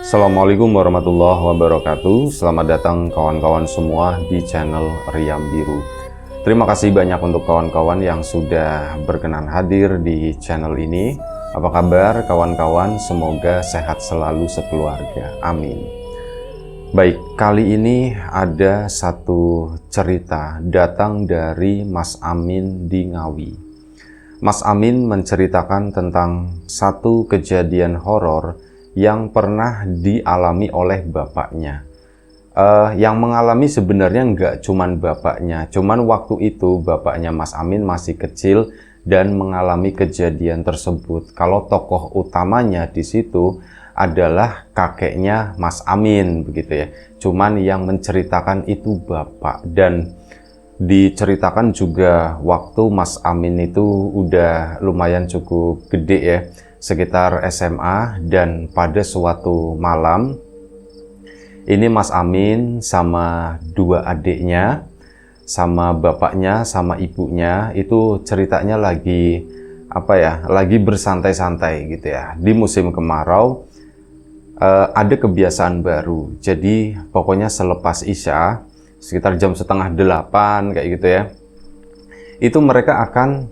Assalamualaikum warahmatullahi wabarakatuh. Selamat datang kawan-kawan semua di channel Riam Biru. Terima kasih banyak untuk kawan-kawan yang sudah berkenan hadir di channel ini. Apa kabar kawan-kawan? Semoga sehat selalu sekeluarga. Amin. Baik, kali ini ada satu cerita datang dari Mas Amin di Ngawi. Mas Amin menceritakan tentang satu kejadian horor yang pernah dialami oleh bapaknya. Yang mengalami sebenarnya nggak cuman bapaknya, cuman waktu itu bapaknya Mas Amin masih kecil dan mengalami kejadian tersebut. Kalau tokoh utamanya di situ adalah kakeknya Mas Amin, begitu ya. Cuman yang menceritakan itu bapak, dan diceritakan juga waktu Mas Amin itu udah lumayan cukup gede ya, sekitar SMA, dan pada suatu malam ini Mas Amin sama dua adiknya, sama bapaknya, sama ibunya itu ceritanya lagi lagi bersantai-santai gitu ya. Di musim kemarau ada kebiasaan baru. Jadi pokoknya selepas Isya sekitar jam setengah 8 kayak gitu ya, itu mereka akan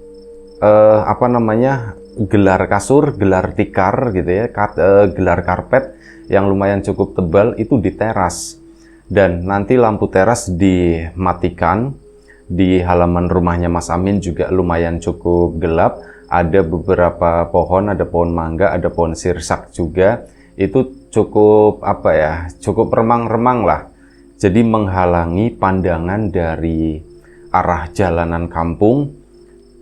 gelar kasur, gelar tikar gitu ya, gelar karpet yang lumayan cukup tebal itu di teras. Dan nanti lampu teras dimatikan. Di halaman rumahnya Mas Amin juga lumayan cukup gelap. Ada beberapa pohon, ada pohon mangga, ada pohon sirsak juga. Itu cukup cukup remang-remang lah. Jadi menghalangi pandangan dari arah jalanan kampung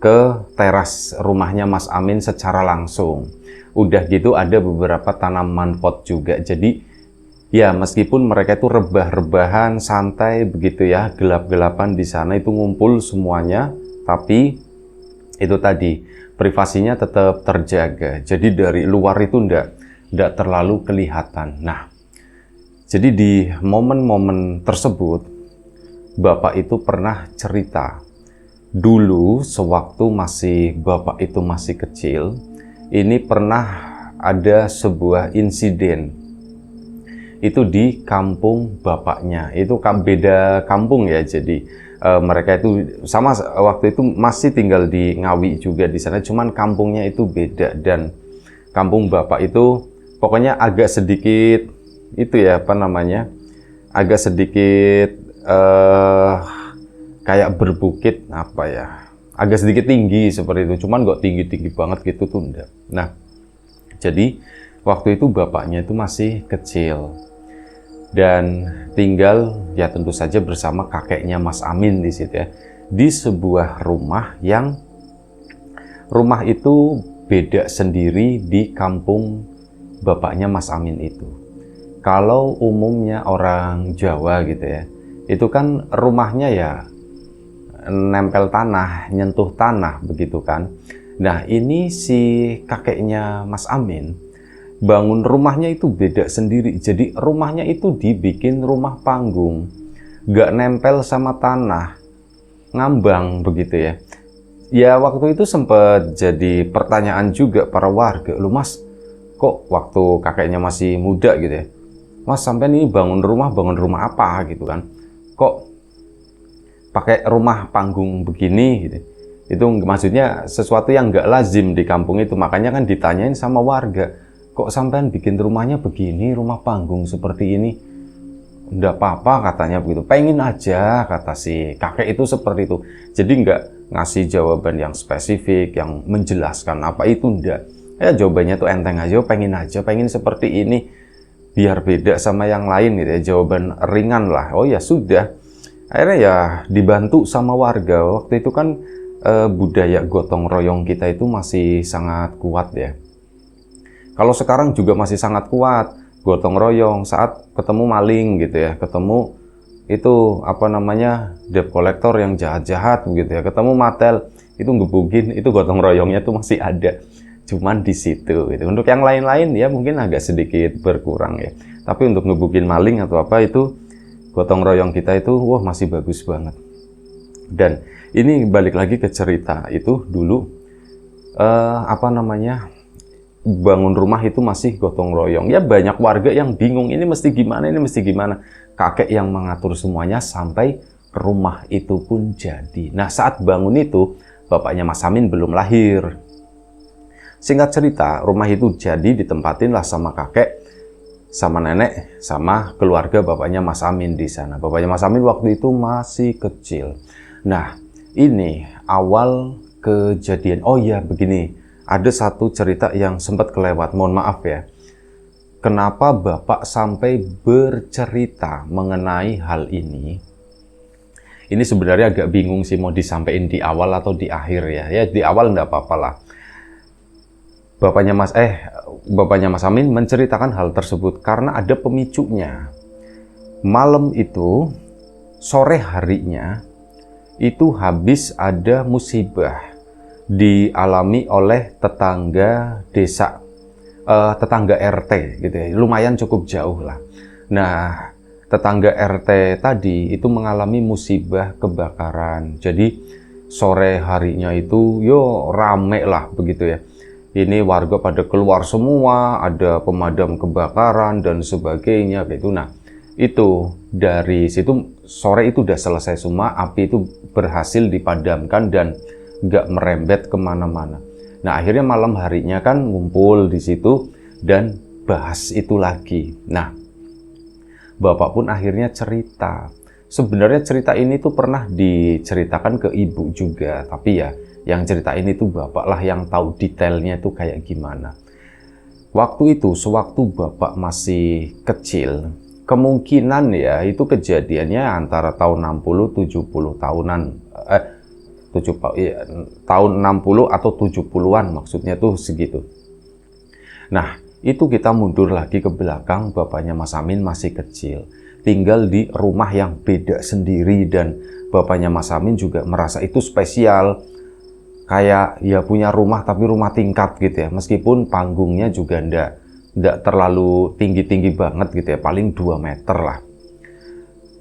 ke teras rumahnya Mas Amin secara langsung. Udah gitu ada beberapa tanaman pot juga. Jadi ya meskipun mereka itu rebah-rebahan, santai begitu ya, gelap-gelapan di sana itu ngumpul semuanya, tapi itu tadi privasinya tetap terjaga. Jadi dari luar itu ndak terlalu kelihatan. Nah, jadi di momen-momen tersebut bapak itu pernah cerita. Dulu sewaktu bapak itu masih kecil, ini pernah ada sebuah insiden. Itu di kampung bapaknya. Itu beda kampung ya. Jadi mereka itu sama waktu itu masih tinggal di Ngawi juga di sana, cuman kampungnya itu beda. Dan kampung bapak itu pokoknya agak sedikit agak sedikit kayak berbukit agak sedikit tinggi seperti itu, cuman nggak tinggi-tinggi banget gitu tuh enggak. Nah, jadi waktu itu bapaknya itu masih kecil dan tinggal ya tentu saja bersama kakeknya Mas Amin di situ ya, di sebuah rumah itu beda sendiri di kampung bapaknya Mas Amin itu. Kalau umumnya orang Jawa gitu ya, itu kan rumahnya ya nempel tanah, nyentuh tanah begitu kan. Nah, ini si kakeknya Mas Amin bangun rumahnya itu beda sendiri. Jadi rumahnya itu dibikin rumah panggung, nggak nempel sama tanah, ngambang begitu ya. Ya waktu itu sempat jadi pertanyaan juga para warga, "Lu Mas, kok waktu kakeknya masih muda gitu ya, Mas sampai ini bangun rumah apa gitu kan, kok pakai rumah panggung begini gitu." Itu maksudnya sesuatu yang nggak lazim di kampung itu. Makanya kan ditanyain sama warga, "Kok sampean bikin rumahnya begini, rumah panggung seperti ini?" "Nggak apa-apa," katanya begitu. "Pengen aja," kata si kakek itu seperti itu. Jadi nggak ngasih jawaban yang spesifik, yang menjelaskan apa itu, enggak. Ya jawabannya tuh enteng aja, pengen seperti ini, biar beda sama yang lain gitu ya. Jawaban ringan lah. Oh ya sudah. Akhirnya ya dibantu sama warga. Waktu itu kan budaya gotong royong kita itu masih sangat kuat ya. Kalau sekarang juga masih sangat kuat gotong royong saat ketemu maling gitu ya, ketemu itu debt collector yang jahat-jahat begitu ya, ketemu matel itu ngebukin, itu gotong royongnya tuh masih ada. Cuman di situ gitu. Untuk yang lain-lain ya mungkin agak sedikit berkurang ya. Tapi untuk ngebukin maling atau apa itu gotong royong kita itu masih bagus banget. Dan ini balik lagi ke cerita itu dulu bangun rumah itu masih gotong royong. Ya banyak warga yang bingung, ini mesti gimana, ini mesti gimana. Kakek yang mengatur semuanya sampai rumah itu pun jadi. Nah, saat bangun itu, bapaknya Mas Amin belum lahir. Singkat cerita, rumah itu jadi ditempatin lah sama kakek, sama nenek, sama keluarga bapaknya Mas Amin di sana. Bapaknya Mas Amin waktu itu masih kecil. Nah, ini awal kejadian. Oh iya, begini. Ada satu cerita yang sempat kelewat. Mohon maaf ya. Kenapa Bapak sampai bercerita mengenai hal ini? Ini sebenarnya agak bingung sih mau disampaikan di awal atau di akhir ya. Ya di awal nggak apa-apa lah. Bapaknya Mas Amin menceritakan hal tersebut karena ada pemicunya. Malam itu, sore harinya, itu habis ada musibah dialami oleh tetangga desa. Tetangga RT gitu ya, lumayan cukup jauh lah. Nah, tetangga RT tadi itu mengalami musibah kebakaran. Jadi sore harinya itu rame lah begitu ya. Ini warga pada keluar semua, ada pemadam kebakaran dan sebagainya gitu. Nah, itu dari situ sore itu udah selesai semua, api itu berhasil dipadamkan dan nggak merembet kemana-mana. Nah, akhirnya malam harinya kan ngumpul di situ dan bahas itu lagi. Nah, Bapak pun akhirnya cerita. Sebenarnya cerita ini tuh pernah diceritakan ke ibu juga, tapi ya yang cerita ini tuh Bapak lah yang tahu detailnya tuh kayak gimana. Waktu itu, sewaktu Bapak masih kecil, kemungkinan ya itu kejadiannya antara tahun 60-70 tahunan. Tahun 60 atau 70-an maksudnya tuh segitu. Nah, itu kita mundur lagi ke belakang, bapaknya Mas Amin masih kecil. Tinggal di rumah yang beda sendiri dan bapaknya Mas Amin juga merasa itu spesial. Kayak ya punya rumah tapi rumah tingkat gitu ya. Meskipun panggungnya juga ndak terlalu tinggi-tinggi banget gitu ya, paling 2 meter lah.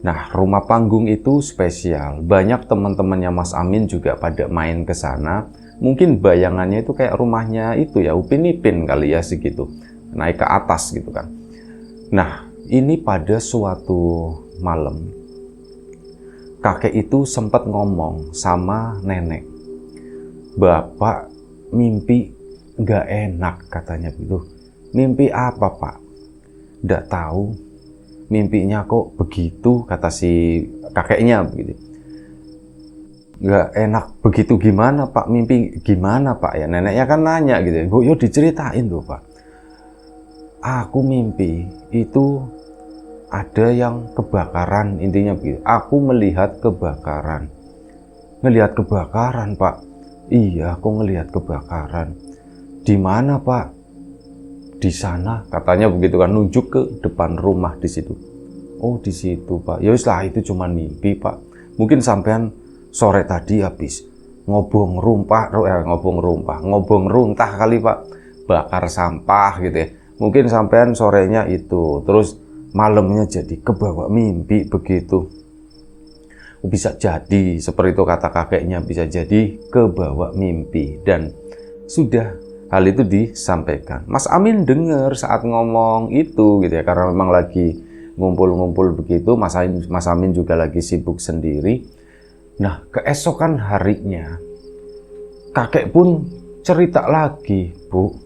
Nah, rumah panggung itu spesial. Banyak teman-temannya Mas Amin juga pada main ke sana. Mungkin bayangannya itu kayak rumahnya itu ya, Upin Ipin kali ya segitu. Naik ke atas gitu kan. Nah, ini pada suatu malam, kakek itu sempat ngomong sama nenek. Bapak mimpi nggak enak katanya gitu. Mimpi apa, Pak? Nggak tahu. Mimpinya kok begitu, kata si kakeknya begitu. Nggak enak begitu gimana Pak? Mimpi gimana Pak? Ya neneknya kan nanya gitu. Yo diceritain loh Pak. Aku mimpi itu ada yang kebakaran, intinya begitu. Aku melihat kebakaran. Ngelihat kebakaran Pak? Iya, aku ngelihat kebakaran. Di mana Pak? Di sana katanya begitu kan, nunjuk ke depan rumah di situ. Oh di situ Pak. Ya wis lah, itu cuma mimpi Pak. Mungkin sampean sore tadi habis ngobong runtah kali Pak, bakar sampah gitu ya. Mungkin sampean sorenya itu, terus malamnya jadi kebawa mimpi begitu. Bisa jadi seperti itu kata kakeknya, bisa jadi kebawa mimpi. Dan sudah hal itu disampaikan. Mas Amin dengar saat ngomong itu gitu ya, karena memang lagi ngumpul-ngumpul begitu. Mas Amin juga lagi sibuk sendiri. Nah, keesokan harinya kakek pun cerita lagi, Bu.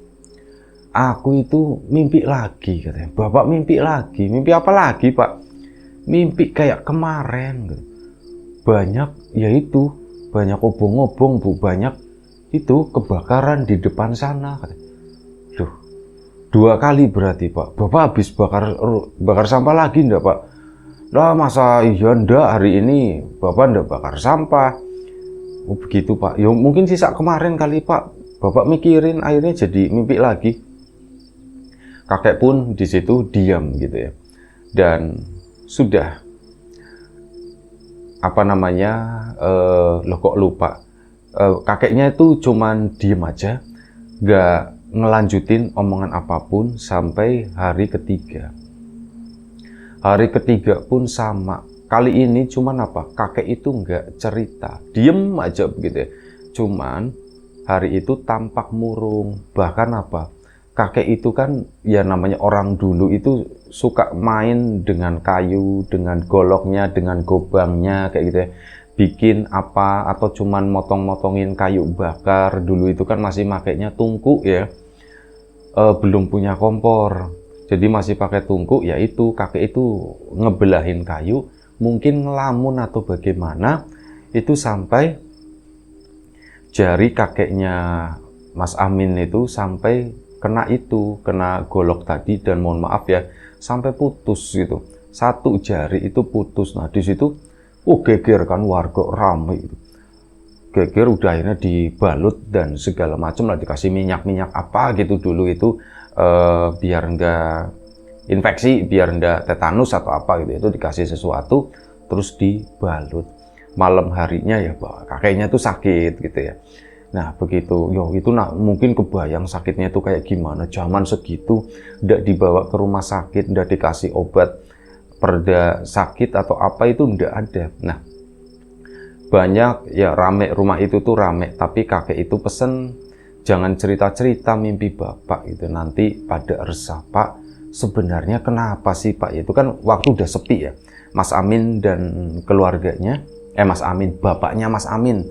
Aku itu mimpi lagi katanya. Bapak mimpi lagi. Mimpi apa lagi, Pak? Mimpi kayak kemarin gitu. Banyak obong-obong, Bu, banyak itu kebakaran di depan sana. Duh, 2 kali berarti Pak. Bapak habis bakar sampah lagi enggak Pak? Lah masa iya enggak, hari ini Bapak enggak bakar sampah. Oh begitu Pak. Ya mungkin sisa kemarin kali Pak. Bapak mikirin akhirnya jadi mimpi lagi. Kakek pun di situ diam gitu ya. Dan sudah loh kok lupa. Kakeknya itu cuman diem aja, nggak ngelanjutin omongan apapun sampai hari ketiga. Hari ketiga pun sama. Kali ini cuman kakek itu nggak cerita, diem aja begitu ya. Cuman hari itu tampak murung, bahkan kakek itu kan ya namanya orang dulu itu suka main dengan kayu, dengan goloknya, dengan gobangnya kayak gitu ya. Bikin apa atau cuman motong-motongin kayu bakar. Dulu itu kan masih makainya tungku ya. Belum punya kompor. Jadi masih pakai tungku, yaitu kakek itu ngebelahin kayu, mungkin ngelamun atau bagaimana, itu sampai jari kakeknya Mas Amin itu sampai kena golok tadi, dan mohon maaf ya, sampai putus gitu. Satu jari itu putus. Nah di situ, geger kan warga ramai itu. Geger udah akhirnya dibalut dan segala macam lah, dikasih minyak apa gitu dulu itu biar enggak infeksi, biar enggak tetanus atau apa gitu, itu dikasih sesuatu terus dibalut. Malam harinya ya kakeknya tuh sakit gitu ya. Nah begitu, itu mungkin kebayang sakitnya itu kayak gimana. Zaman segitu ndak dibawa ke rumah sakit, ndak dikasih obat pereda sakit atau apa, itu ndak ada. Nah banyak ya, rame rumah itu tuh rame, tapi kakek itu pesen jangan cerita-cerita mimpi bapak gitu, nanti pada resah. Pak, sebenarnya kenapa sih Pak? Itu kan waktu udah sepi ya, Mas Amin dan keluarganya, Mas Amin, bapaknya Mas Amin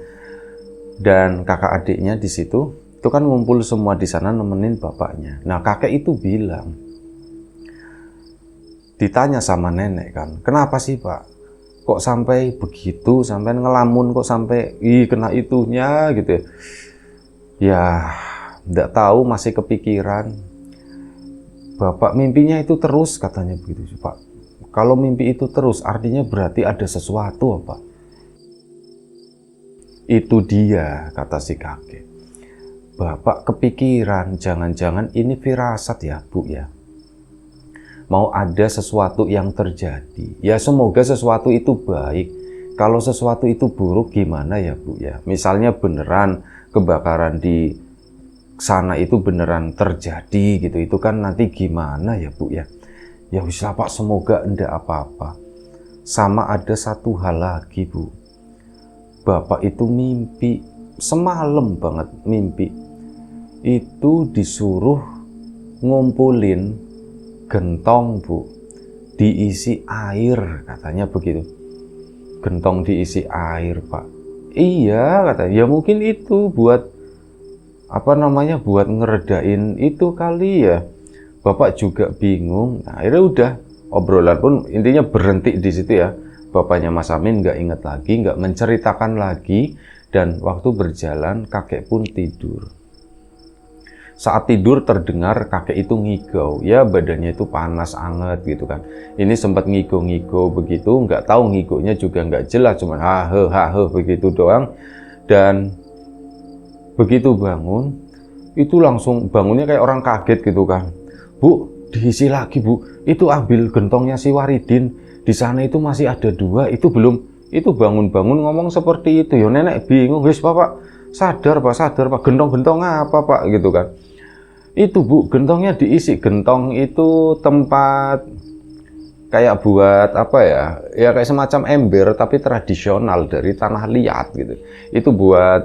dan kakak adiknya di situ itu kan ngumpul semua di sana nemenin bapaknya. Nah kakek itu bilang, ditanya sama nenek kan, kenapa sih Pak kok sampai begitu, sampai ngelamun, kok sampai kena itunya gitu ya. Enggak tahu, masih kepikiran. Bapak mimpinya itu terus, katanya begitu Pak. Kalau mimpi itu terus artinya berarti ada sesuatu apa? Itu dia, kata si kakek. Bapak kepikiran, jangan-jangan ini firasat ya Bu ya, mau ada sesuatu yang terjadi. Ya semoga sesuatu itu baik. Kalau sesuatu itu buruk gimana ya Bu ya? Misalnya beneran kebakaran di sana itu beneran terjadi gitu, itu kan nanti gimana ya Bu ya? Ya wis lah Pak, semoga enggak apa-apa. Sama ada satu hal lagi Bu. Bapak itu mimpi, semalam banget mimpi. Itu disuruh ngumpulin gentong Bu, diisi air, katanya begitu. Gentong diisi air Pak. Iya katanya, ya mungkin itu buat apa namanya, buat ngeredain itu kali ya. Bapak juga bingung. Nah, akhirnya udah, obrolan pun intinya berhenti di situ ya. Bapaknya Mas Amin nggak inget lagi, nggak menceritakan lagi, dan waktu berjalan kakek pun tidur. Saat tidur terdengar kakek itu ngigau, ya badannya itu panas anget gitu kan. Ini sempat ngigo-ngigo begitu, nggak tahu ngigonya juga nggak jelas, cuma hahe begitu doang. Dan begitu bangun, itu langsung bangunnya kayak orang kaget gitu kan. Bu, diisi lagi Bu, itu ambil gentongnya si Waridin, di sana itu masih ada 2, itu belum, itu bangun-bangun ngomong seperti itu. Ya nenek bingung, wis Bapak sadar Pak, gentong-gentong apa Pak gitu kan. Itu Bu, gentongnya diisi. Gentong itu tempat kayak buat apa ya, ya kayak semacam ember tapi tradisional dari tanah liat gitu. Itu buat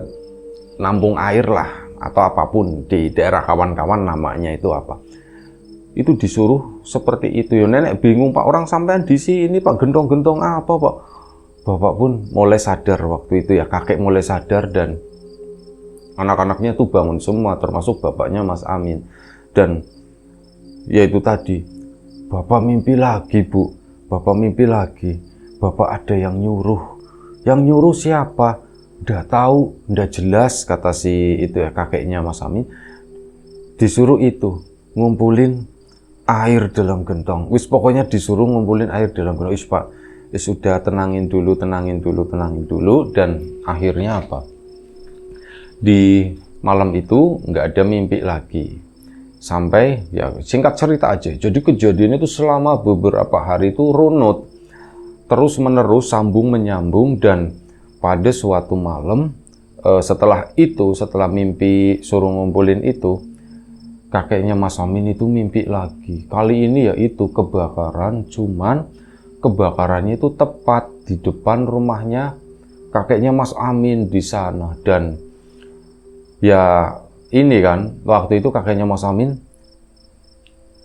nampung air lah atau apapun di daerah kawan-kawan, namanya itu apa. Itu disuruh seperti itu. Ya nenek bingung Pak, orang sampean di sini Pak, gentong-gentong apa Pak. Bapak pun mulai sadar waktu itu ya, kakek mulai sadar, dan anak-anaknya tuh bangun semua, termasuk bapaknya Mas Amin. Dan ya itu tadi, Bapak mimpi lagi Bu, Bapak mimpi lagi. Bapak ada yang nyuruh. Yang nyuruh siapa? Udah tahu, udah jelas, kata si itu ya, kakeknya Mas Amin. Disuruh itu, ngumpulin air dalam gentong. Wis pokoknya disuruh ngumpulin air dalam gentong. Wis Pak, wis sudah tenangin dulu. Dan akhirnya apa? Di malam itu nggak ada mimpi lagi. Sampai ya singkat cerita aja. Jadi kejadian itu selama beberapa hari itu runut, terus menerus, sambung menyambung, dan pada suatu malam setelah mimpi suruh ngumpulin itu, kakeknya Mas Amin itu mimpi lagi. Kali ini ya itu kebakaran, cuman kebakarannya itu tepat di depan rumahnya kakeknya Mas Amin di sana. Dan ya ini kan, waktu itu kakeknya Mas Amin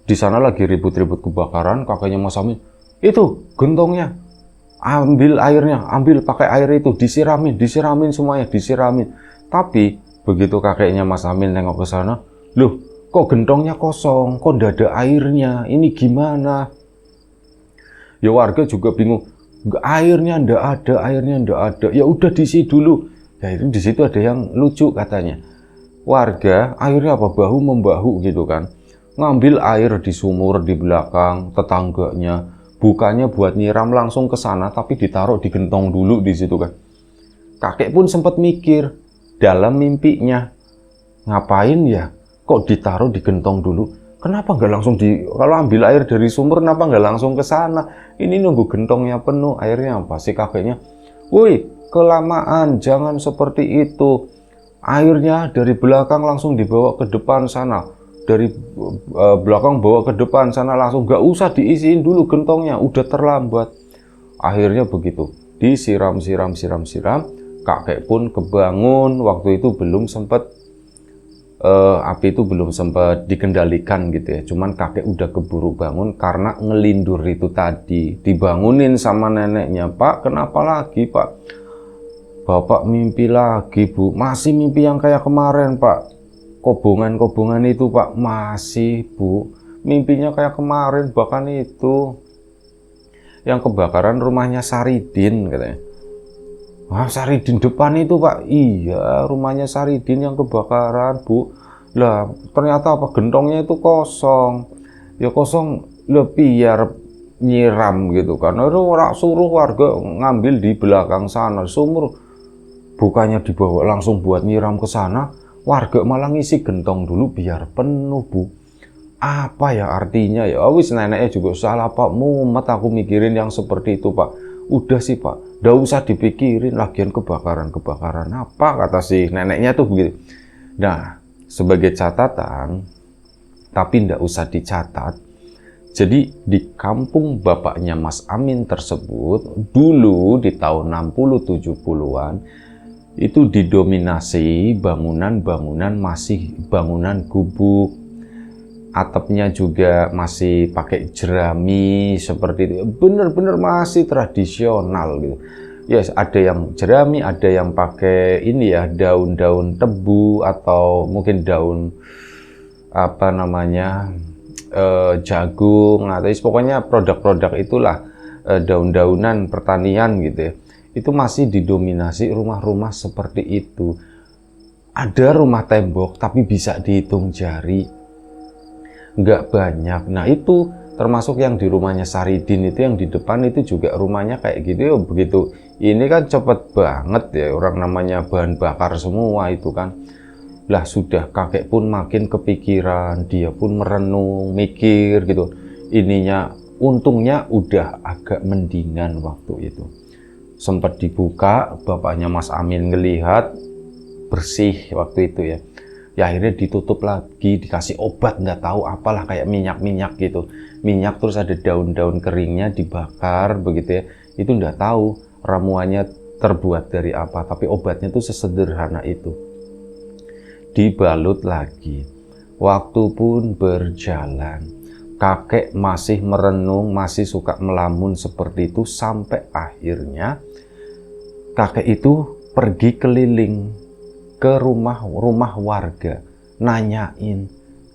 Di sana lagi ribut-ribut kebakaran, kakeknya Mas Amin, itu gentongnya, ambil airnya, ambil pakai air itu, disiramin semuanya, disiramin. Tapi begitu kakeknya Mas Amin nengok ke sana, loh kok gentongnya kosong, kok ndak ada airnya, ini gimana? Ya warga juga bingung, airnya ndak ada, ya udah diisi dulu. Ya itu di situ ada yang lucu katanya. Warga akhirnya apa, bahu membahu gitu kan, ngambil air di sumur di belakang tetangganya, bukannya buat nyiram langsung ke sana, tapi ditaruh di gentong dulu di situ kan. Kakek pun sempat mikir dalam mimpinya, ngapain ya kok ditaruh di gentong dulu, kenapa nggak langsung kalau ambil air dari sumur kenapa nggak langsung ke sana, ini nunggu gentongnya penuh airnya. Pasti kakeknya, woi kelamaan, jangan seperti itu, airnya dari belakang langsung dibawa ke depan sana, dari belakang bawa ke depan sana langsung, nggak usah diisiin dulu gentongnya, udah terlambat. Akhirnya begitu, disiram, kakek pun kebangun. Waktu itu belum sempat api itu belum sempat dikendalikan gitu ya, cuman kakek udah keburu bangun karena ngelindur itu tadi. Dibangunin sama neneknya, Pak kenapa lagi Pak? Bapak mimpi lagi Bu. Masih mimpi yang kayak kemarin Pak, kobongan itu Pak, masih Bu, mimpinya kayak kemarin, bahkan itu yang kebakaran rumahnya Saridin katanya. Wah, Saridin depan itu Pak, iya rumahnya Saridin yang kebakaran Bu. Lah ternyata apa, gentongnya itu kosong. Ya kosong lebih biar nyiram gitu kan. Orang suruh warga ngambil di belakang sana sumur, bukannya dibawa langsung buat nyiram ke sana, warga malah ngisi gentong dulu biar penuh Bu. Apa ya artinya ya? Wis neneknya juga salah Pak, mumet aku mikirin yang seperti itu Pak. Udah sih Pak, nggak usah dipikirin, lagian kebakaran apa, kata si neneknya tuh begitu. Nah, sebagai catatan, tapi nggak usah dicatat. Jadi di kampung bapaknya Mas Amin tersebut, dulu di tahun 60-70-an, itu didominasi bangunan-bangunan masih bangunan gubuk. Atapnya juga masih pakai jerami seperti itu, bener-bener masih tradisional gitu. Yes, ada yang jerami, ada yang pakai ini ya, daun-daun tebu atau mungkin daun apa namanya, jagung, atau pokoknya produk-produk itulah, daun-daunan pertanian gitu ya. Itu masih didominasi rumah-rumah seperti itu. Ada rumah tembok tapi bisa dihitung jari, nggak banyak. Nah itu termasuk yang di rumahnya Saridin itu, yang di depan itu juga rumahnya kayak gitu ya. Begitu ini kan cepet banget ya, orang namanya bahan bakar semua itu kan. Lah sudah, kakek pun makin kepikiran, dia pun merenung, mikir gitu. Ininya untungnya udah agak mendingan waktu itu. Sempat dibuka, bapaknya Mas Amin ngelihat bersih waktu itu ya. Ya akhirnya ditutup lagi, dikasih obat nggak tahu apalah, kayak minyak gitu, minyak terus ada daun-daun keringnya dibakar begitu ya. Itu nggak tahu ramuannya terbuat dari apa, tapi obatnya tuh sesederhana itu. Dibalut lagi. Waktu pun berjalan, kakek masih merenung, masih suka melamun seperti itu, sampai akhirnya kakek itu pergi keliling ke rumah-rumah warga, nanyain,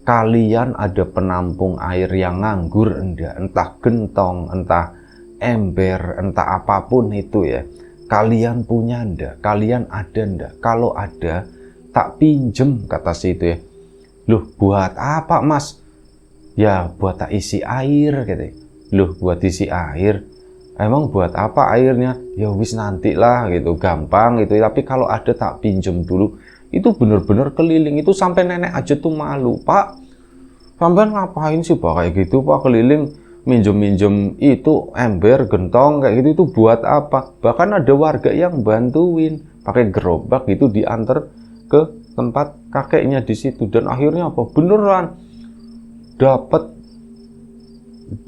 kalian ada penampung air yang nganggur enggak? Entah gentong, entah ember, entah apapun itu ya. Kalian punya enggak? Kalian ada enggak? Kalau ada, tak pinjem, kata si itu ya. Loh, buat apa Mas? Ya buat tak isi air gitu. Loh, buat isi air? Emang buat apa airnya? Ya wis nantilah gitu, gampang gitu. Tapi kalau ada tak pinjem dulu. Itu bener-bener keliling itu, sampai nenek aja tuh malu. Pak, sampean ngapain sih Pak kayak gitu Pak, keliling minjem-minjem itu ember, gentong kayak gitu, itu buat apa? Bahkan ada warga yang bantuin pakai gerobak gitu, diantar ke tempat kakeknya di situ. Dan akhirnya apa? Beneran dapat.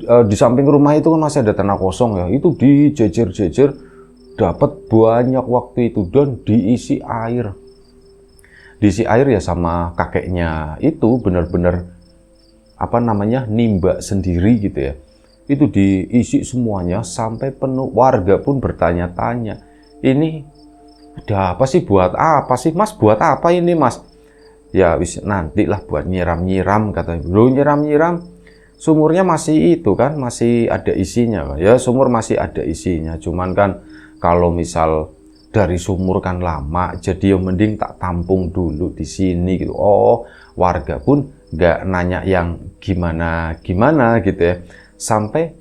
Di samping rumah itu kan masih ada tanah kosong ya, itu dijejer-jejer, dapat banyak waktu itu, dan diisi air ya sama kakeknya itu. Bener-bener nimba sendiri gitu ya. Itu diisi semuanya sampai penuh. Warga pun bertanya-tanya, ini ada apa sih, buat apa sih Mas, buat apa ini Mas? Ya wis nantilah buat nyiram-nyiram katanya. Belum nyiram-nyiram, sumurnya masih itu kan, masih ada isinya. Ya sumur masih ada isinya, cuman kan kalau misal dari sumur kan lama, jadi yang mending tak tampung dulu di sini gitu. Oh, warga pun nggak nanya yang gimana-gimana gitu ya. Sampai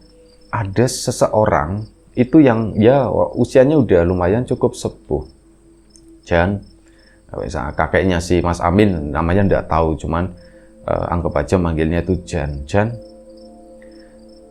ada seseorang itu yang ya usianya udah lumayan cukup sepuh. Dan kakeknya si Mas Amin, namanya nggak tahu, cuman anggap aja manggilnya itu Jan. Jan,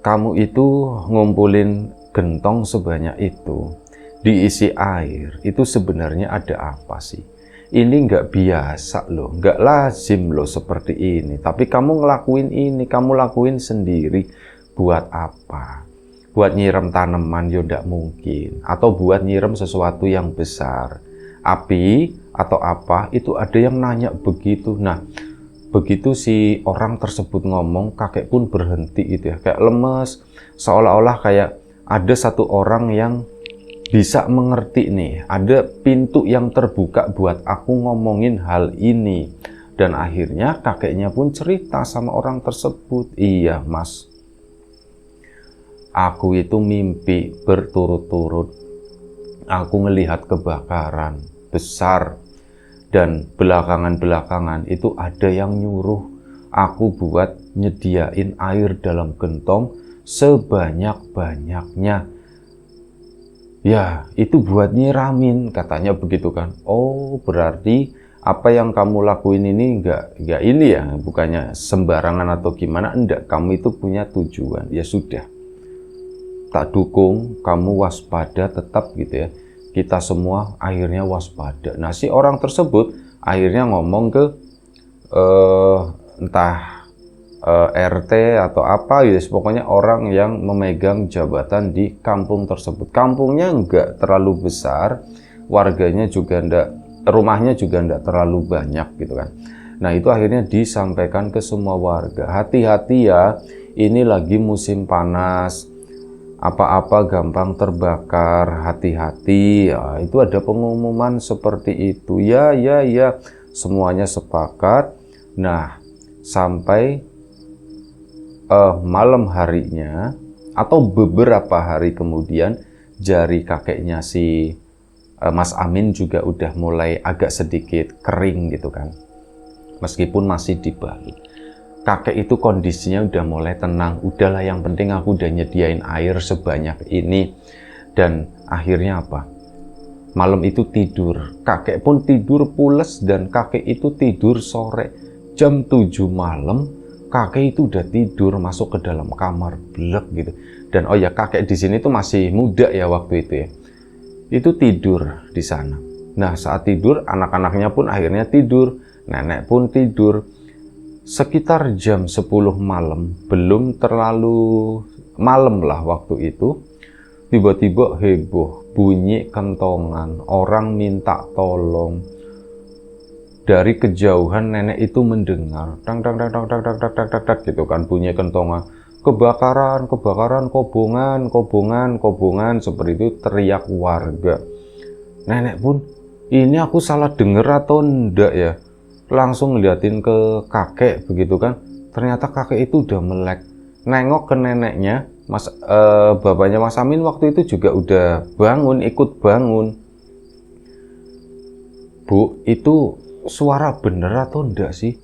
kamu itu ngumpulin gentong sebanyak itu, diisi air, itu sebenarnya ada apa sih? Ini nggak biasa loh, nggak lazim loh seperti ini. Tapi kamu ngelakuin ini, kamu lakuin sendiri. Buat apa? Buat nyiram tanaman ya nggak mungkin. Atau buat nyiram sesuatu yang besar. Api atau apa, itu ada yang nanya begitu. Nah, begitu si orang tersebut ngomong, kakek pun berhenti gitu ya. Kayak lemes, seolah-olah kayak ada satu orang yang bisa mengerti nih, ada pintu yang terbuka buat aku ngomongin hal ini. Dan akhirnya kakeknya pun cerita sama orang tersebut, iya Mas, aku itu mimpi berturut-turut, aku ngelihat kebakaran besar, dan belakangan-belakangan itu ada yang nyuruh aku buat nyediain air dalam gentong sebanyak-banyaknya. Ya, itu buat nyiramin, katanya begitu kan. Oh, berarti apa yang kamu lakuin ini enggak ini ya, bukannya sembarangan atau gimana, enggak, kamu itu punya tujuan. Ya sudah, tak dukung, kamu waspada tetap gitu ya. Kita semua akhirnya waspada. Nah, si orang tersebut akhirnya ngomong ke entah RT atau apa gitu, pokoknya orang yang memegang jabatan di kampung tersebut. Kampungnya enggak terlalu besar, warganya juga enggak, rumahnya juga enggak terlalu banyak gitu kan. Nah, itu akhirnya disampaikan ke semua warga. Hati-hati ya, ini lagi musim panas, apa-apa gampang terbakar, hati-hati ya. Itu ada pengumuman seperti itu. Ya, semuanya sepakat. Nah, sampai malam harinya atau beberapa hari kemudian, jari kakeknya si Mas Amin juga udah mulai agak sedikit kering gitu kan, meskipun masih dibalut. Kakek itu kondisinya udah mulai tenang, udahlah yang penting aku udah nyediain air sebanyak ini. Dan akhirnya apa? Malam itu tidur, kakek pun tidur pules, dan kakek itu tidur sore. Jam 7 malam, kakek itu udah tidur, masuk ke dalam kamar, blek gitu. Dan oh ya, kakek di sini tuh masih muda ya waktu itu ya. Itu tidur di sana. Nah, saat tidur, anak-anaknya pun akhirnya tidur, nenek pun tidur. Sekitar jam 10 malam, belum terlalu malam lah waktu itu, tiba-tiba heboh, bunyi kentongan, orang minta tolong. Dari kejauhan nenek itu mendengar, tang gitu kan, bunyi kentongan. Kebakaran, kobongan, seperti itu teriak warga. Nenek pun, ini aku salah denger atau enggak ya? Langsung ngeliatin ke kakek begitu kan, ternyata kakek itu udah melek. Nengok ke neneknya, bapaknya Mas Amin waktu itu juga udah bangun, ikut bangun. Bu, itu suara bener atau enggak sih?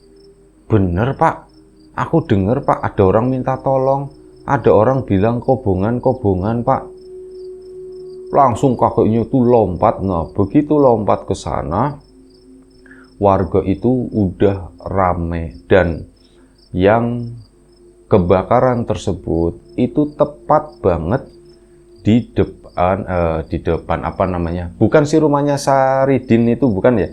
Bener Pak, aku denger Pak, ada orang minta tolong, ada orang bilang kobongan Pak. Langsung kakeknya tuh lompat. Nah, begitu lompat ke sana, warga itu udah rame, dan yang kebakaran tersebut itu tepat banget di depan apa namanya, bukan si rumahnya Saridin itu, bukan ya.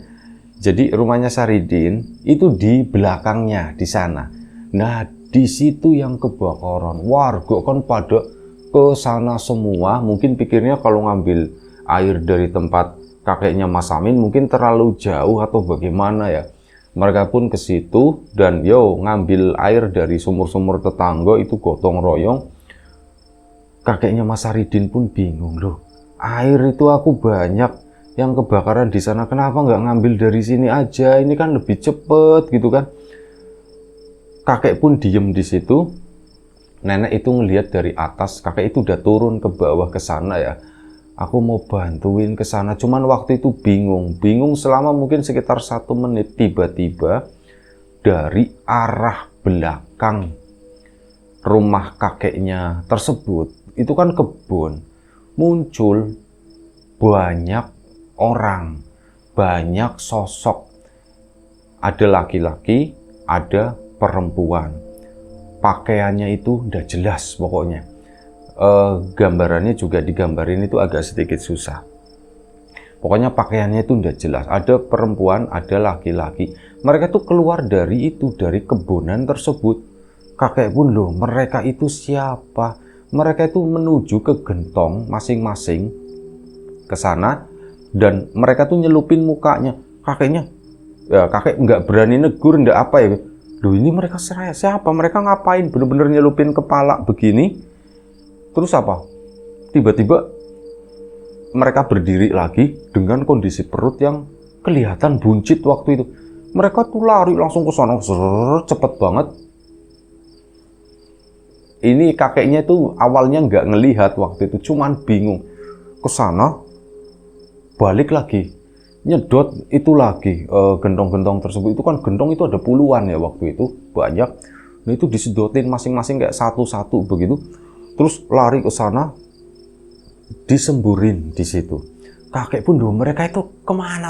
Jadi rumahnya Saridin itu di belakangnya di sana. Nah, di situ yang kebakaran, warga kan pada ke sana semua. Mungkin pikirnya kalau ngambil air dari tempat kakeknya Mas Amin mungkin terlalu jauh atau bagaimana ya. Mereka pun ke situ dan ngambil air dari sumur-sumur tetangga itu gotong royong. Kakeknya Mas Saridin pun bingung, loh, air itu aku banyak yang kebakaran di sana, kenapa nggak ngambil dari sini aja, ini kan lebih cepet gitu kan. Kakek pun diem di situ. Nenek itu ngelihat dari atas, kakek itu udah turun ke bawah ke sana ya. Aku mau bantuin ke sana, cuman waktu itu bingung selama mungkin sekitar 1 menit. Tiba-tiba dari arah belakang rumah kakeknya tersebut, itu kan kebun, muncul banyak orang, banyak sosok. Ada laki-laki, ada perempuan. Pakaiannya itu udah jelas pokoknya. Gambarannya juga digambarin itu agak sedikit susah. Pokoknya pakaiannya itu udah jelas. Ada perempuan, ada laki-laki. Mereka tuh keluar dari kebunan tersebut. Kakek pun, loh, mereka itu siapa? Mereka itu menuju ke gentong masing-masing ke sana, dan mereka tuh nyelupin mukanya. Kakeknya, ya kakek nggak berani negur, nggak apa ya. Loh, ini mereka siapa? Mereka ngapain? Bener-bener nyelupin kepala begini. Terus apa? Tiba-tiba mereka berdiri lagi dengan kondisi perut yang kelihatan buncit waktu itu. Mereka tuh lari langsung ke sana, cepet banget. Ini kakeknya tuh awalnya nggak ngelihat waktu itu, cuman bingung. Ke sana, balik lagi. Nyedot itu lagi gentong-gentong tersebut. Itu kan gentong itu ada puluhan ya waktu itu, banyak. Nah itu disedotin masing-masing kayak satu-satu begitu. Terus lari ke sana, disemburin di situ. Kakek pun, mereka itu kemana?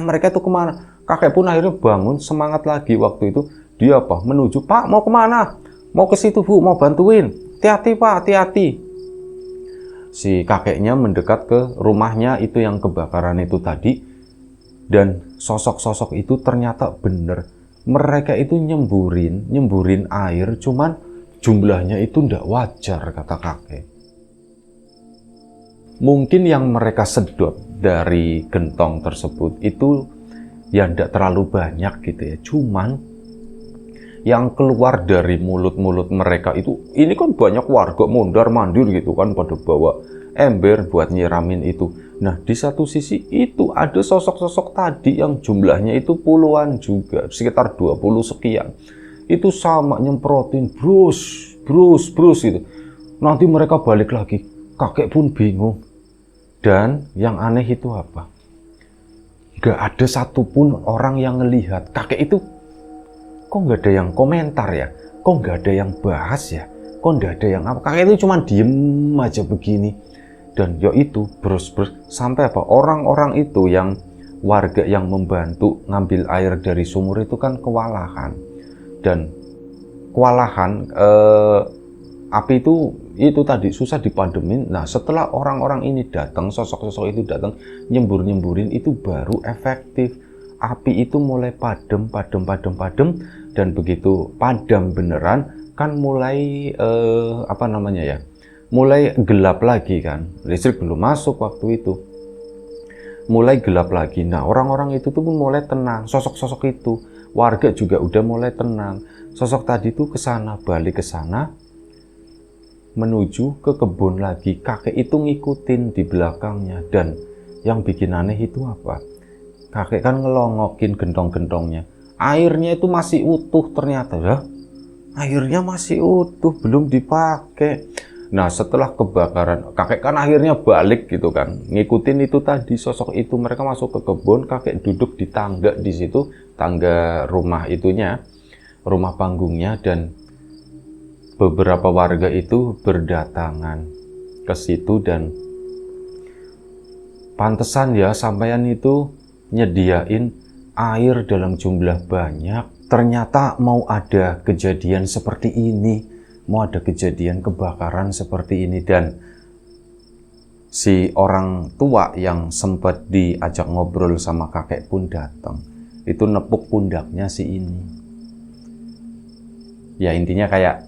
Kakek pun akhirnya bangun, semangat lagi waktu itu. Dia menuju, Pak, mau kemana? Mau ke situ, Bu, mau bantuin. Hati-hati, Pak, hati-hati. Si kakeknya mendekat ke rumahnya itu yang kebakaran itu tadi. Dan sosok-sosok itu ternyata bener. Mereka itu nyemburin air, cuman jumlahnya itu ndak wajar, kata kakek. Mungkin yang mereka sedot dari gentong tersebut itu ya ndak terlalu banyak gitu ya. Cuman yang keluar dari mulut-mulut mereka itu, ini kan banyak warga mondar-mandir gitu kan, pada bawa ember buat nyiramin itu. Nah, di satu sisi itu ada sosok-sosok tadi yang jumlahnya itu puluhan juga, sekitar 20 sekian. Itu sama nyemprotin, brus gitu. Nanti mereka balik lagi. Kakek pun bingung. Dan yang aneh itu apa? Gak ada satupun orang yang ngelihat. Kakek itu, kok gak ada yang komentar ya? Kok gak ada yang bahas ya? Kok gak ada yang apa? Kakek itu cuma diem aja begini. Dan itu brus sampai orang-orang itu yang warga yang membantu ngambil air dari sumur itu kan kewalahan. Dan kewalahan, api itu tadi susah dipademin. Nah, setelah orang-orang ini datang, sosok-sosok itu datang nyemburin itu baru efektif. Api itu mulai padam, dan begitu padam beneran kan mulai mulai gelap lagi kan. Listrik belum masuk waktu itu. Mulai gelap lagi. Nah, orang-orang itu tuh pun mulai tenang. Sosok-sosok itu, warga juga udah mulai tenang. Sosok tadi tuh kesana, balik ke sana, menuju ke kebun lagi. Kakek itu ngikutin di belakangnya. Dan yang bikin aneh itu apa? Kakek kan ngelongokin gentong-gentongnya. Airnya itu masih utuh ternyata ya. Airnya masih utuh, belum dipakai. Nah, setelah kebakaran, kakek kan akhirnya balik gitu kan, ngikutin itu tadi sosok itu. Mereka masuk ke kebun, kakek duduk di tangga di situ, tangga rumah itunya, rumah panggungnya, dan beberapa warga itu berdatangan ke situ. Dan pantesan ya sampean itu nyediain air dalam jumlah banyak. Ternyata mau ada kejadian seperti ini. Mau ada kejadian kebakaran seperti ini. Dan si orang tua yang sempat diajak ngobrol sama kakek pun datang. Itu nepuk pundaknya si ini. Ya intinya kayak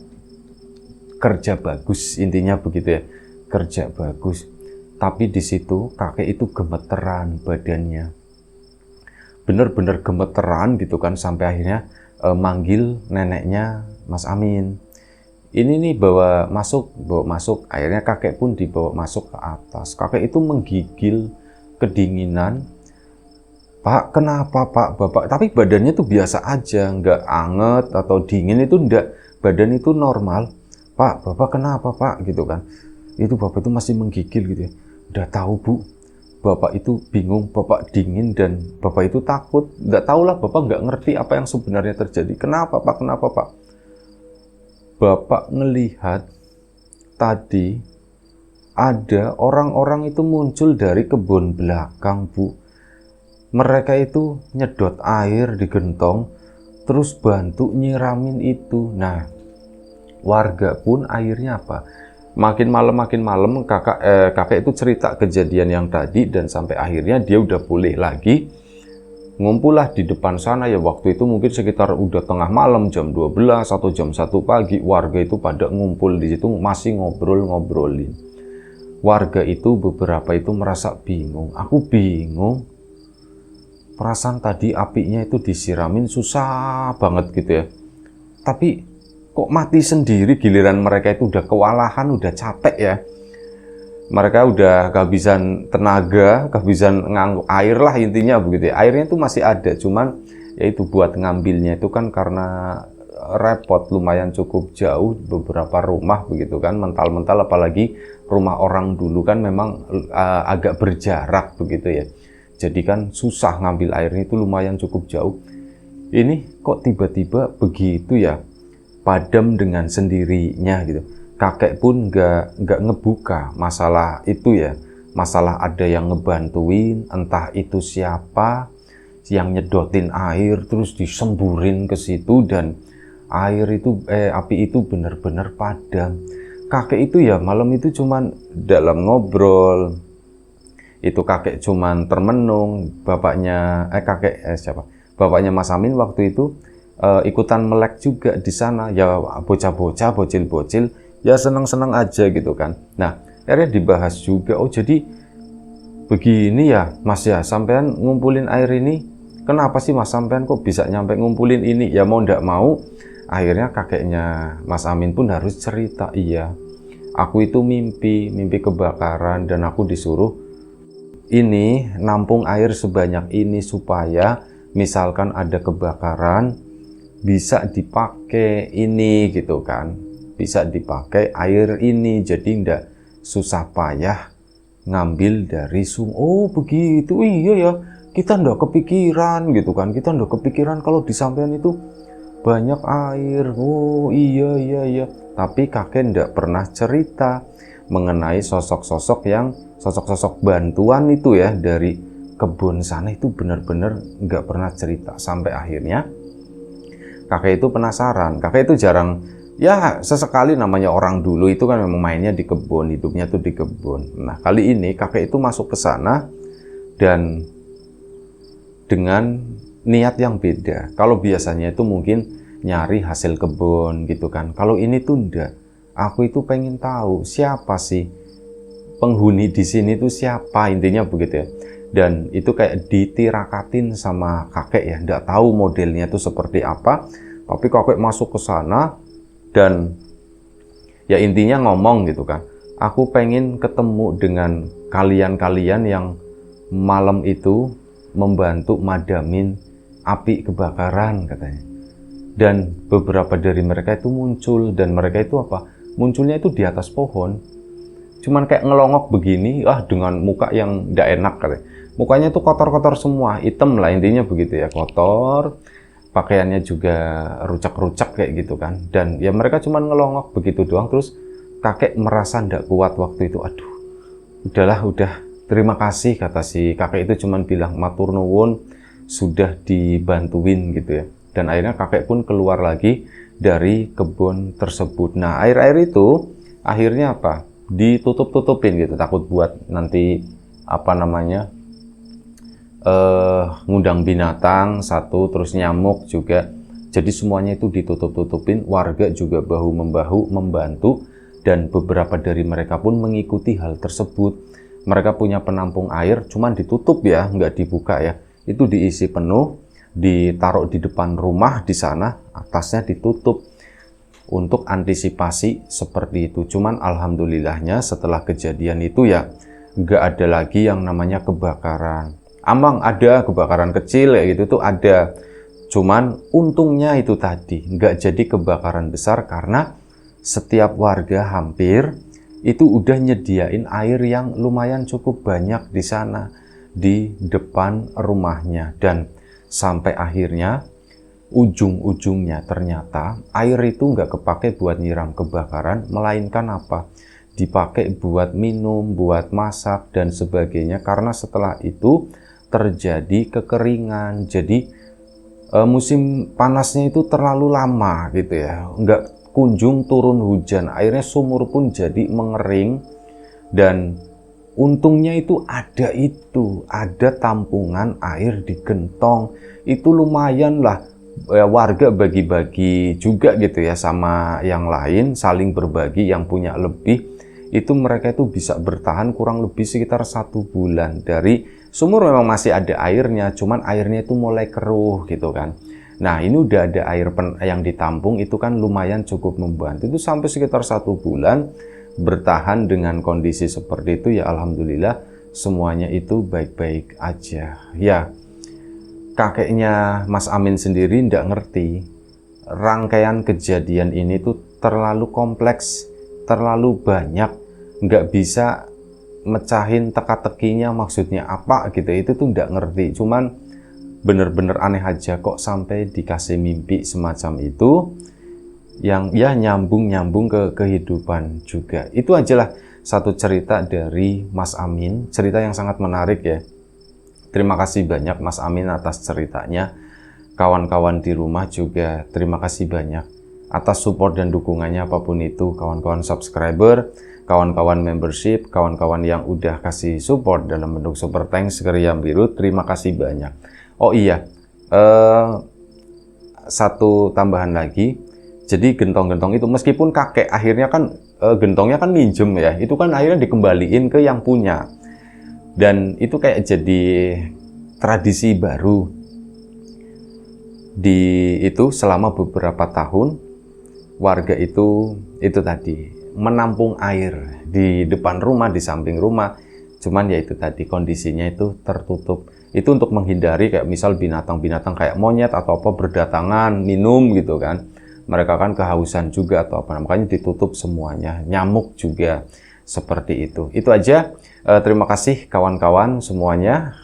kerja bagus, intinya begitu ya. Kerja bagus. Tapi di situ kakek itu gemeteran badannya. bener-bener gemeteran gitu kan, sampai akhirnya manggil neneknya Mas Amin. Ini nih bawa masuk, akhirnya kakek pun dibawa masuk ke atas. Kakek itu menggigil kedinginan. Pak, kenapa Pak, Bapak? Tapi badannya tuh biasa aja, nggak anget atau dingin, itu enggak. Badan itu normal. Pak, Bapak kenapa Pak? Gitu kan. Itu Bapak itu masih menggigil gitu ya. Udah tahu Bu, Bapak itu bingung, Bapak dingin dan Bapak itu takut. Nggak tahulah, Bapak nggak ngerti apa yang sebenarnya terjadi. Kenapa Pak, kenapa Pak? Bapak ngelihat tadi ada orang-orang itu muncul dari kebun belakang Bu. Mereka itu nyedot air di gentong, terus bantu nyiramin itu. Nah, warga pun akhirnya apa? Makin malam kakek itu cerita kejadian yang tadi, dan sampai akhirnya dia udah pulih lagi. Ngumpullah di depan sana ya, waktu itu mungkin sekitar udah tengah malam, jam 12 atau jam 1 pagi, warga itu pada ngumpul di situ masih ngobrolin. Warga itu beberapa itu merasa bingung. Aku bingung. Perasaan tadi apinya itu disiramin susah banget gitu ya. Tapi kok mati sendiri, giliran mereka itu udah kewalahan, udah capek ya. Mereka udah kehabisan tenaga, kehabisan ngangkut air lah intinya begitu ya. Airnya itu masih ada, cuman ya itu buat ngambilnya itu kan karena repot, lumayan cukup jauh, beberapa rumah begitu kan, mental-mental, apalagi rumah orang dulu kan memang agak berjarak begitu ya. Jadi kan susah ngambil airnya, itu lumayan cukup jauh. Ini kok tiba-tiba begitu ya, padam dengan sendirinya gitu. Kakek pun nggak ngebuka masalah itu ya, masalah ada yang ngebantuin, entah itu siapa yang nyedotin air terus disemburin ke situ, dan api itu benar-benar padam. Kakek itu ya malam itu cuman dalam ngobrol, itu kakek cuman termenung. Bapaknya bapaknya Mas Amin waktu itu ikutan melek juga di sana ya, bocah-bocah, bocil-bocil ya seneng-seneng aja gitu kan. Nah, akhirnya dibahas juga, oh jadi begini ya Mas ya, sampean ngumpulin air ini, kenapa sih Mas sampean kok bisa nyampe ngumpulin ini? Ya mau ndak mau, akhirnya kakeknya Mas Amin pun harus cerita, iya, aku itu mimpi kebakaran dan aku disuruh ini nampung air sebanyak ini supaya misalkan ada kebakaran bisa dipakai ini gitu kan. Bisa dipakai air ini, jadi ndak susah payah ngambil dari sumur. Oh begitu, iya ya, kita ndak kepikiran gitu kan, kita ndak kepikiran kalau di sampean itu banyak air. Oh iya, tapi kakek ndak pernah cerita mengenai sosok-sosok bantuan itu ya dari kebun sana, itu benar-benar nggak pernah cerita. Sampai akhirnya kakek itu penasaran. Kakek itu jarang, ya sesekali, namanya orang dulu itu kan memang mainnya di kebun, hidupnya tuh di kebun. Nah kali ini kakek itu masuk ke sana dan dengan niat yang beda. Kalau biasanya itu mungkin nyari hasil kebun gitu kan, kalau ini tuh enggak. Aku itu pengen tahu siapa sih penghuni di sini tuh, siapa, intinya begitu ya. Dan itu kayak ditirakatin sama kakek ya, enggak tahu modelnya tuh seperti apa, tapi kakek masuk ke sana dan ya intinya ngomong gitu kan, aku pengen ketemu dengan kalian-kalian yang malam itu membantu madamin api kebakaran katanya. Dan beberapa dari mereka itu muncul, dan mereka itu apa? Munculnya itu di atas pohon. Cuman kayak ngelongok begini, dengan muka yang tidak enak katanya. Mukanya itu kotor-kotor semua, hitam lah intinya begitu ya, kotor. Pakaiannya juga rucak-rucak kayak gitu kan. Dan ya mereka cuma ngelongok begitu doang. Terus kakek merasa tidak kuat waktu itu. Aduh, udah, terima kasih, kata si kakek itu, cuman bilang matur nuwun sudah dibantuin gitu ya. Dan akhirnya kakek pun keluar lagi dari kebun tersebut. Nah air-air itu akhirnya apa? Ditutup-tutupin gitu, takut buat nanti ngundang binatang satu, terus nyamuk juga. Jadi semuanya itu ditutup-tutupin. Warga juga bahu-membahu membantu, dan beberapa dari mereka pun mengikuti hal tersebut. Mereka punya penampung air, cuman ditutup ya, nggak dibuka ya. itu diisi penuh, ditaruh di depan rumah di sana, atasnya ditutup untuk antisipasi seperti itu. Cuman alhamdulillahnya setelah kejadian itu ya nggak ada lagi yang namanya kebakaran. Amang ada kebakaran kecil ya gitu tuh ada. Cuman untungnya itu tadi nggak jadi kebakaran besar karena setiap warga hampir itu udah nyediain air yang lumayan cukup banyak di sana di depan rumahnya, dan sampai akhirnya ujung-ujungnya ternyata air itu nggak kepake buat nyiram kebakaran, melainkan apa? Dipakai buat minum, buat masak dan sebagainya, karena setelah itu terjadi kekeringan. Jadi musim panasnya itu terlalu lama gitu ya, nggak kunjung turun hujan, akhirnya sumur pun jadi mengering. Dan untungnya itu ada tampungan air di gentong, itu lumayan lah. Warga bagi-bagi juga gitu ya sama yang lain, saling berbagi, yang punya lebih itu mereka itu bisa bertahan kurang lebih sekitar 1 bulan. Dari sumur memang masih ada airnya, cuman airnya itu mulai keruh gitu kan. Nah ini udah ada air yang ditampung, itu kan lumayan cukup membantu. Itu sampai sekitar 1 bulan bertahan dengan kondisi seperti itu ya, alhamdulillah semuanya itu baik-baik aja. Ya, kakeknya Mas Amin sendiri ndak ngerti rangkaian kejadian ini tuh terlalu kompleks, terlalu banyak, nggak bisa mecahin teka-tekinya maksudnya apa gitu, itu tuh ndak ngerti. Cuman bener-bener aneh aja kok sampai dikasih mimpi semacam itu yang ya nyambung ke kehidupan juga. Itu ajalah satu cerita dari Mas Amin, cerita yang sangat menarik ya. Terima kasih banyak Mas Amin atas ceritanya. Kawan-kawan di rumah juga terima kasih banyak atas support dan dukungannya apapun itu. Kawan-kawan subscriber, kawan-kawan membership, kawan-kawan yang udah kasih support dalam bentuk super thanks ke Riam Biru, terima kasih banyak. Oh iya, satu tambahan lagi. Jadi gentong-gentong itu meskipun kakek akhirnya kan gentongnya kan minjem ya, itu kan akhirnya dikembaliin ke yang punya. Dan itu kayak jadi tradisi baru di itu selama beberapa tahun. Warga itu tadi menampung air di depan rumah, di samping rumah. Cuman ya itu tadi kondisinya itu tertutup. Itu untuk menghindari kayak misal binatang-binatang kayak monyet atau apa berdatangan minum gitu kan. Mereka kan kehausan juga atau apa, makanya ditutup semuanya. Nyamuk juga seperti itu. Itu aja. Terima kasih kawan-kawan semuanya,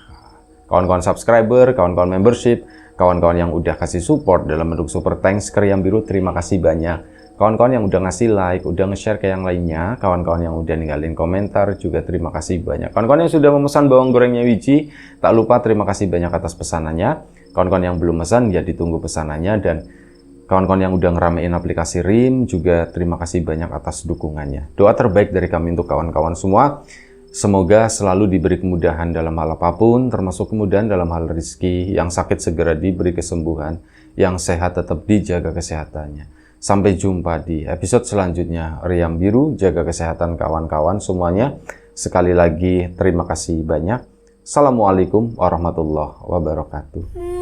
kawan-kawan subscriber, kawan-kawan membership, kawan-kawan yang udah kasih support dalam bentuk super thanks ke Riam Biru, terima kasih banyak. Kawan-kawan yang udah ngasih like, udah nge-share ke yang lainnya, kawan-kawan yang udah ninggalin komentar juga terima kasih banyak. Kawan-kawan yang sudah memesan bawang gorengnya Wiji, tak lupa terima kasih banyak atas pesanannya. Kawan-kawan yang belum pesan ya ditunggu pesanannya, dan kawan-kawan yang udah ngeramein aplikasi RIM juga terima kasih banyak atas dukungannya. Doa terbaik dari kami untuk kawan-kawan semua. Semoga selalu diberi kemudahan dalam hal apapun, termasuk kemudahan dalam hal rezeki, yang sakit segera diberi kesembuhan, yang sehat tetap dijaga kesehatannya. Sampai jumpa di episode selanjutnya. Riam Biru, jaga kesehatan kawan-kawan semuanya. Sekali lagi terima kasih banyak. Assalamualaikum warahmatullahi wabarakatuh.